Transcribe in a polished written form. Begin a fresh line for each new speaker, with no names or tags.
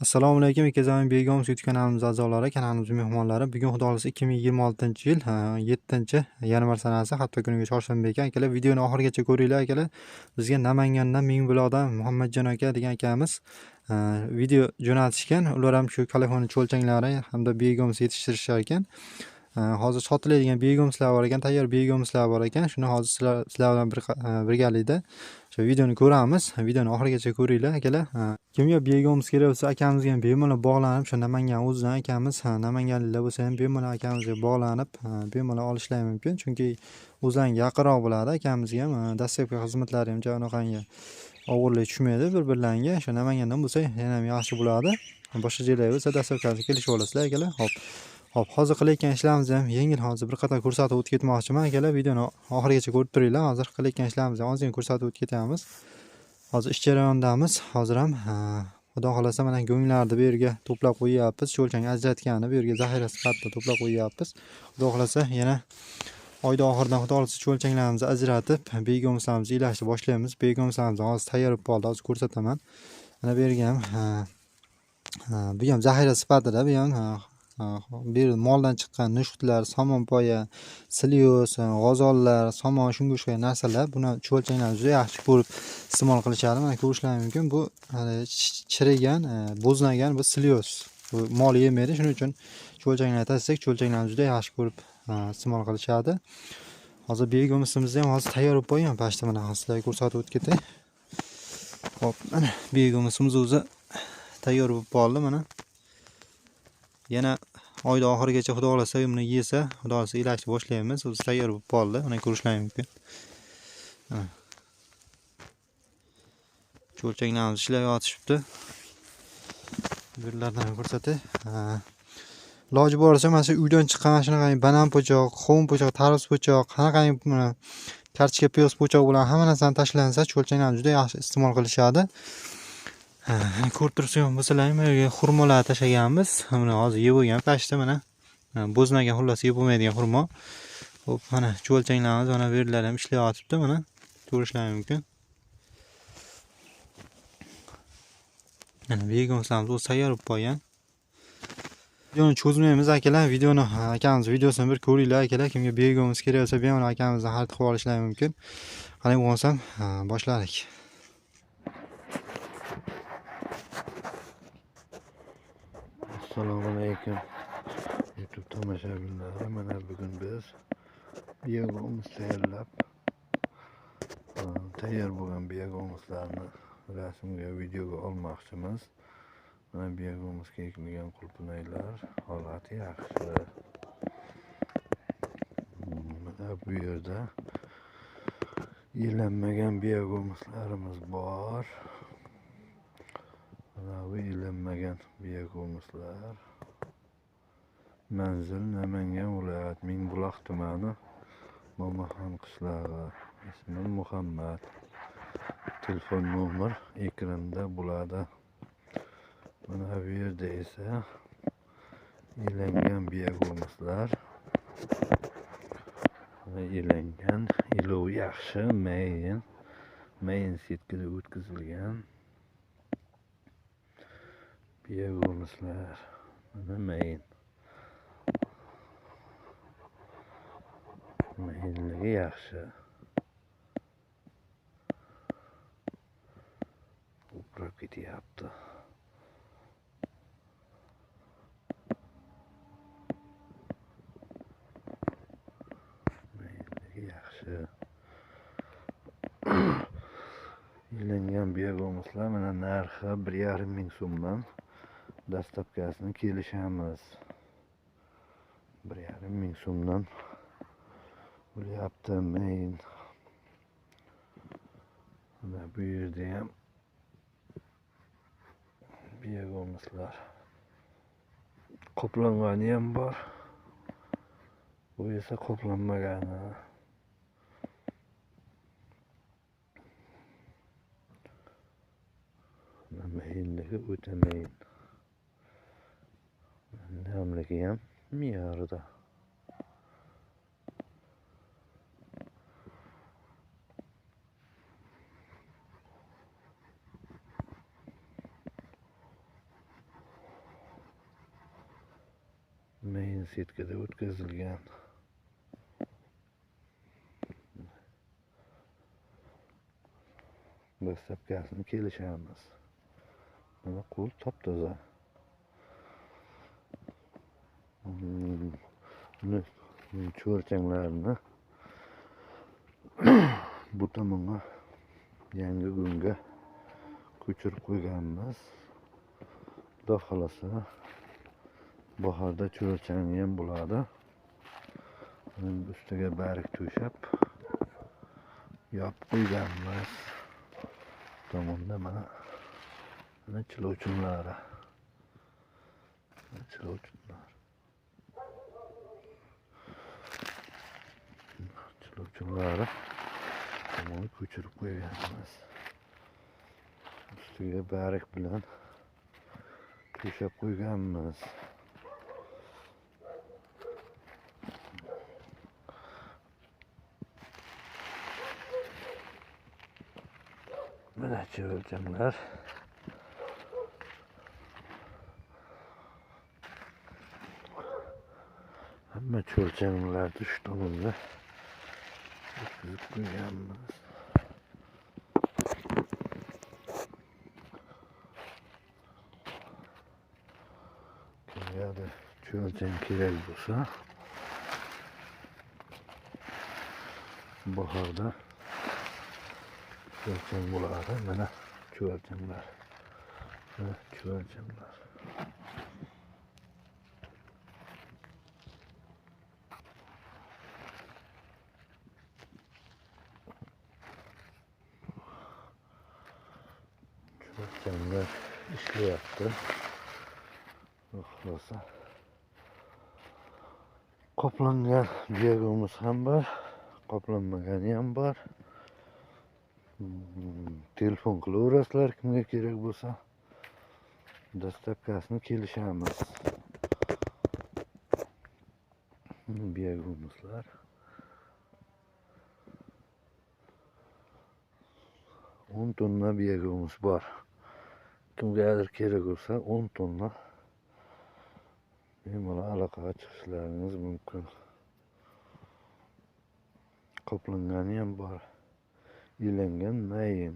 Assalomu alaykum, Ikkezami Begomuz YouTube kanalimiz a'zolari, kanalimiz mehmonlari. Bugun xudo xolasa 2026-yil 7-yanvar sanasi hafta kuniga chorshanba ekan. Akalar, videoni oxirigacha ko'ringlar akalar. Bizga Namangandan Mingbuloqdan Muhammadjon aka degan akamiz video jo'natishgan. Ular ham shu kalafonni cho'lchanglari hamda begomuz yetishtirishar ekan. Hozir sotiladigan begomuzlar bor ekan, tayyor begomuzlar bor ekan. Shuni hozir sizlar bilan birgalikda shu videoni ko'ramiz. Videoni oxirigacha ko'ringlar akalar. Kimga begomuz kerak bo'lsa, akamizga ham bemalol bog'lanib, shu Namangan o'zidan akamiz, namanganliklar bo'lsa ham bemalol akamizga bog'lanib, bemalol olishlari mumkin. Chunki o'zlariga yaqinroq bo'ladi. Akamizga ham dastlabki xizmatlari ham jo'naqangi og'irlik tushmaydi bir-birlariga. Shu Namangandan bo'lsa, yana ham yaxshi bo'ladi. Boshqa joylar bo'lsa dastlabki kelishib olasizlar akalar. Hop, hozir qilayotgan ishlarimiz ham yengil. Hozir bir qator ko'rsatib o'tib ketmoqchiman akalar. Videoni oxirigacha ko'rib turinglar. Hozir qilayotgan ishlarimizni ozgina ko'rsatib o'tib ketamiz. Hozir ish jarayonidamiz. Hozir ham xudo xolasa mana go'nglarni bu yerga to'plab qo'yyapmiz. Cho'lchang ajratganini bu yerga zaxira sifatida to'plab qo'yyapmiz. Xudo xolasa yana oyda oxiridan xudo xolasa cho'lchanglarimizni ajratib, begomuzlarimizni ilashni boshlaymiz. Begomuzlarimiz hozir tayyor bo'lib qoldi. Hozir ko'rsataman. Mana bu yerga ham bu ham zaxira sifatida, bu ham bu moldan chiqqan nushxutlar, somonpoya, slyos, g'ozonlar, somon, shunga o'xshagan narsalar. Buni cho'lchanglarni juda yaxshi ko'rib iste'mol qilishadi. Mana ko'rishlaringiz mumkin. Bu chirigan, bo'znagan bu slyos. Bu mol yemaydi. Shuning uchun cho'lchanglarni tassak, cho'lchanglarni juda yaxshi ko'rib iste'mol qilishadi. Hozir begomuzimizni ham hozir tayyor bo'lib qo'ygan. Pashta mana sizlarga ko'rsatib o'tib ketay. Hop, mana begomuzimiz o'zi tayyor bo'lib qoldi mana. Yana oyda oxirigacha xudo xolasa buni yesa, xudo xolasa ilashni boshlaymiz. O'zi tayyor bo'lib qoldi. Mana ko'rishlaringiz mumkin. Cho'lchanglarimiz ishlayotibdi. Bu yerlardan ko'rsatay. Iloji boricha mana shu uydan chiqqan shunaqa banan po'choq, qovun po'choq, tarvuz po'choq, qanaqangi kartoshka, piyoz po'choq bilan hamma narsani tashlansa, cho'lchanglarni juda yaxshi iste'mol qilishadi. Ko'rib turibsizlar bo'lsalar, bu yerga xurmolar tashlaganmiz. Mana hozir yeb bo'lgan pashta mana. Bo'znagan, xullas yeb bo'lmaydigan xurmo. Xo'p, mana cho'lchanglarimiz mana bu yerlar ham ishlayotibdi mana. Ko'rishlaringiz mumkin. Mana begomuzlarimiz o'zi tayyor bo'lib qolgan. Videoni cho'zmaymiz akalar. Videoni akamiz videosini bir ko'ringlar akalar. Kimga begomuz kerak bo'lsa, bemalol akamizni xarid qilib olishlari mumkin. Qani bo'lsam, boshladik.
Assalomu alaykum YouTube tomoshabinlari. Mana bugun biz begomuz tayyorlab, tayyor bo'lgan begomuzlarni rasmga, videoga olmoqchimiz. Mana begomuzga ekilgan qulupnaylar holati yaxshi. Mana bu yerda yelanmagan begomuzlarimiz bor. Mana bu yelanmagan begomuzlar. Manzil Namangan viloyat Mingbuloq tumani Mo'maxon qishlog'i. Ismim Muhammad. Telefon nomer ekranda bo'ladi. Mana bu yerda esa yelangan begomuzlar. Yelangan, ilovi yaxshi, mayin setkada o'tkazilgan begomuzlar. Mana mayinligi yaxshi. O'pirib ketyapti. Mayinligi yaxshi. Yelangan begomuzlar mana narxi 1,5 ming so'mdan dastlabkasini kelishamiz. 1,5 ming so'mdan bo'lyapti mayin. Mana bu yerda ham begomuzlar qoplangani ham bor. Bu esa qoplanmagani. Mayinligi o'ta mayin. Namligi ham me'yorida. main setkada o'tkazilgan. Dastlabkasini kelishamiz. Mana qo'l top-toza. Buni cho'rchanglarini bu tomonga yangi unga ko'chirib qo'yganmiz. Xudo xolasa bahorda cho'rchangi ham bo'ladi. Ustiga barik to'shab yopib qo'yganmiz. Tomonda mana chilovchinlari. Chilovchinlari tomonni ko'chirib qo'yganmiz. Ustiga barik bilan to'shab qo'yganmiz. Mana cho'rchanglar. Hamma cho'rchanglarni shu tomonga o'tkazib qo'yganmiz. Kimgadir cho'rchang kerak bo'lsa, bahorda cho'rchang bo'ladi. Mana cho'rchanglar. Cho'rchanglar. Cho'rchanglar ishlayapti. Xohlasa qoplangan biyagimiz ham bor, qoplanmagani ham bor. Telefon qilaverasizlar kimga kerak bo'lsa. Dastlabkasini kelishamiz. Biyagimizlar 10 tonna biyagimiz bor. Kimgadir kerak bo'lsa 10 tonna bemalol aloqaga chiqishlaringiz mumkin. Qoplangani ham bor. Ilangan mayin.